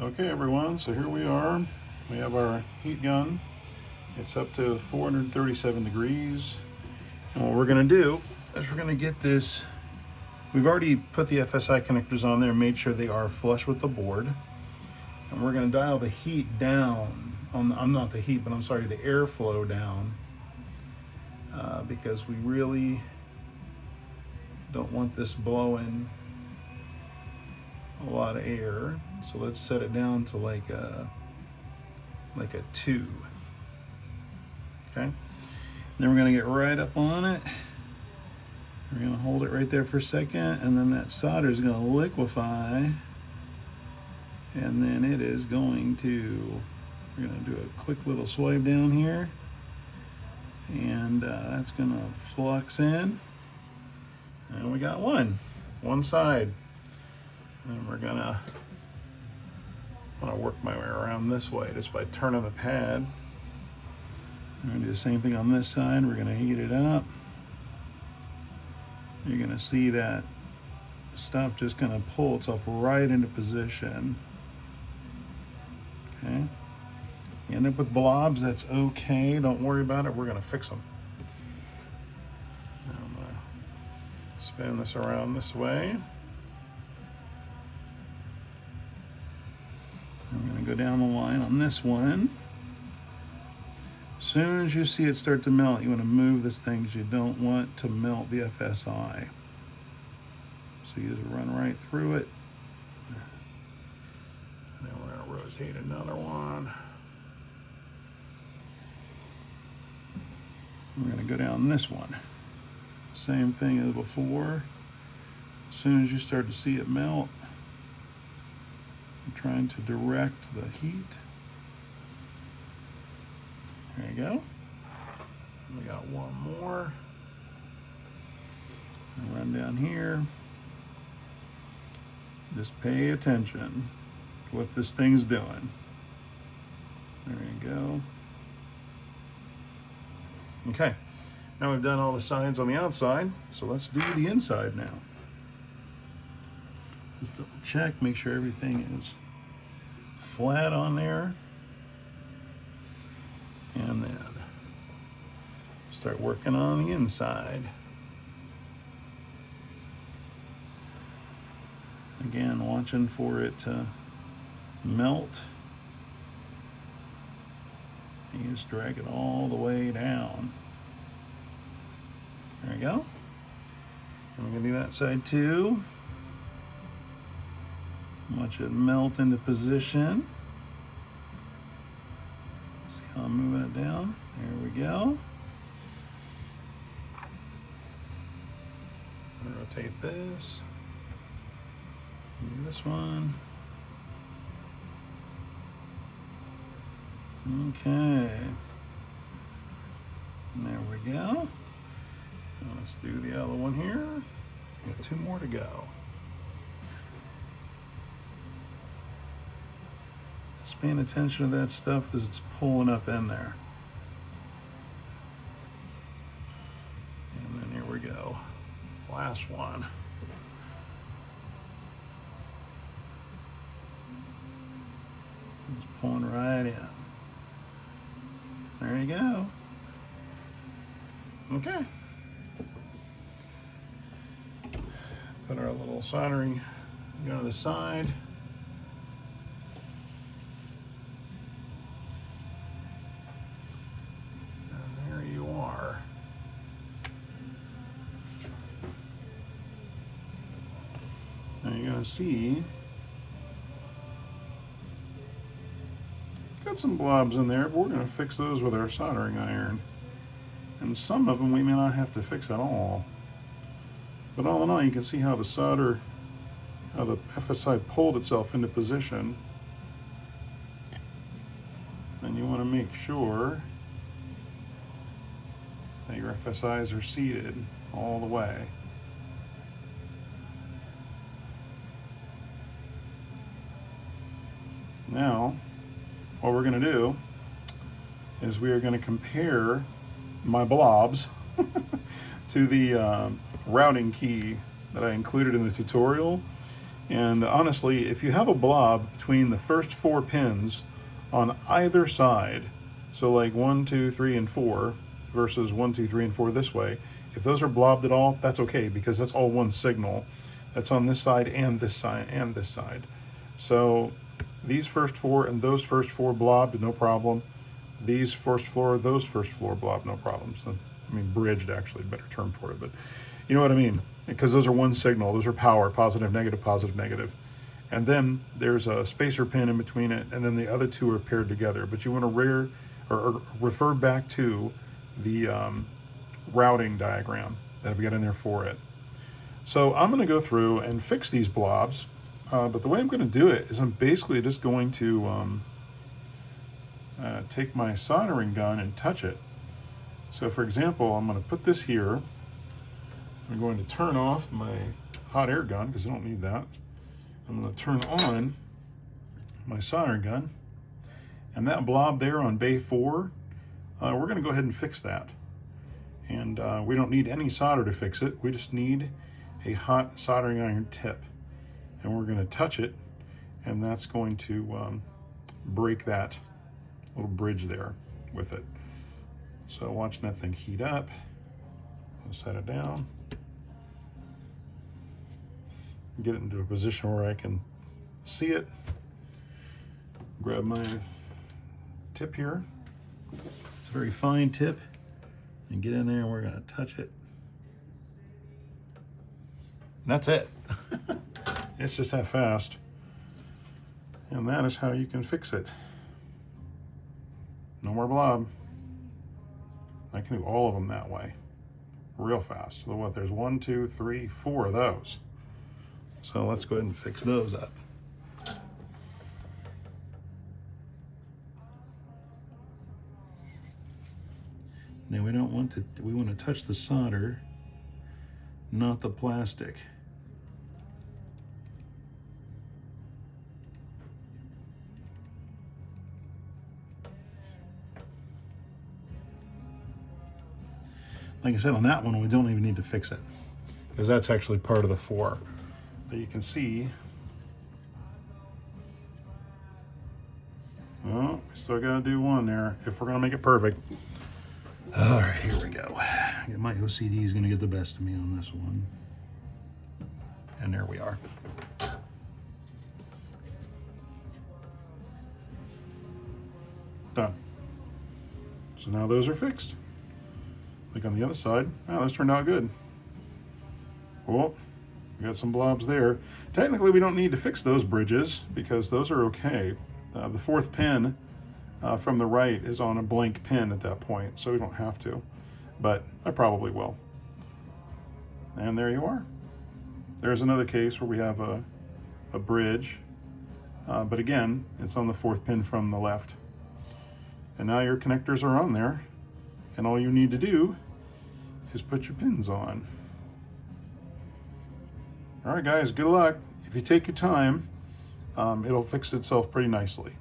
Okay everyone, so here we are. We have our heat gun. It's up to 437 degrees. And what we're gonna do is we're gonna get this, we've already put the FSI connectors on there, made sure they are flush with the board. And we're gonna dial the heat down, not the heat, but I'm sorry, the airflow down. Because we really don't want this blowing a lot of air. So let's set it down to like a 2. Okay. Then we're gonna get right up on it. We're gonna hold it right there for a second, and then that solder is gonna liquefy, and then it is going to, we're gonna do a quick little swipe down here, and that's gonna flux in, and we got one side. And we're gonna work my way around this way just by turning the pad. I'm gonna do the same thing on this side. We're gonna heat it up. You're gonna see that stuff just gonna pull itself right into position. Okay. You end up with blobs, that's okay. Don't worry about it. We're gonna fix them. Now I'm gonna spin this around this way. I'm going to go down the line on this one. As soon as you see it start to melt, you want to move this thing because you don't want to melt the FSI. So you just run right through it. And then we're going to rotate another one. We're going to go down this one. Same thing as before. As soon as you start to see it melt, I'm trying to direct the heat. There you go. We got one more. And run down here. Just pay attention to what this thing's doing. There you go. Okay, now we've done all the sides on the outside, so let's do the inside now. Just double check, make sure everything is flat on there. And then start working on the inside. Again, watching for it to melt. And you just drag it all the way down. There you go. And we're gonna do that side too. Watch it melt into position. See how I'm moving it down? There we go. Rotate this. Do this one. Okay. And there we go. Now let's do the other one here. We got 2 more to go. Just paying attention to that stuff as it's pulling up in there. And then here we go. Last one. Just pulling right in. There you go. Okay. Put our little soldering gun to the side. Now you're going to see, got some blobs in there, but we're going to fix those with our soldering iron. And some of them we may not have to fix at all. But all in all, you can see how the solder, how the FSI pulled itself into position. And you want to make sure that your FSIs are seated all the way. Now, what we're going to do is we are going to compare my blobs to the routing key that I included in the tutorial, And honestly, if you have a blob between the first 4 pins on either side, so like 1, 2, 3, and 4 versus 1, 2, 3, and 4 this way, if those are blobbed at all, that's okay because that's all one signal. That's on this side and this side and this side. So these first 4 and those first 4 blobbed, no problem. These first floor, those first floor blobbed, no problem. So, I mean, bridged actually, better term for it, but you know what I mean? Because those are one signal. Those are power, positive, negative, positive, negative. And then there's a spacer pin in between it, and then the other 2 are paired together. But you want to refer back to the routing diagram that I've got in there for it. So I'm going to go through and fix these blobs, but the way I'm going to do it is I'm basically just going to take my soldering gun and touch it. So for example, I'm going to put this here. I'm going to turn off my hot air gun because I don't need that. I'm going to turn on my soldering gun, and that blob there on bay 4, we're going to go ahead and fix that. And we don't need any solder to fix it. We just need a hot soldering iron tip, and we're going to touch it, and that's going to break that little bridge there with it. So watching that thing heat up, I'll set it down, get it into a position where I can see it. Grab my tip here. It's a very fine tip. And get in there and we're going to touch it. And that's it. It's just that fast. And that is how you can fix it. No more blob. I can do all of them that way. Real fast. So what, there's 1, 2, 3, 4 of those. So let's go ahead and fix those up. Now we don't want to, we want to touch the solder, not the plastic. Like I said, on that one, we don't even need to fix it because that's actually part of the 4. But you can see, oh, we still got to do 1 there if we're going to make it perfect. All right, here we go. My OCD is going to get the best of me on this one. And there we are. Done. So now those are fixed. Like on the other side, wow, those turned out good. Well, we got some blobs there. Technically, we don't need to fix those bridges because those are okay. The 4th pin from the right is on a blank pin at that point, so we don't have to, but I probably will. And there you are. There's another case where we have a bridge, but again, it's on the 4th pin from the left. And now your connectors are on there, and all you need to do is put your pins on. All right, guys, good luck. If you take your time, it'll fix itself pretty nicely.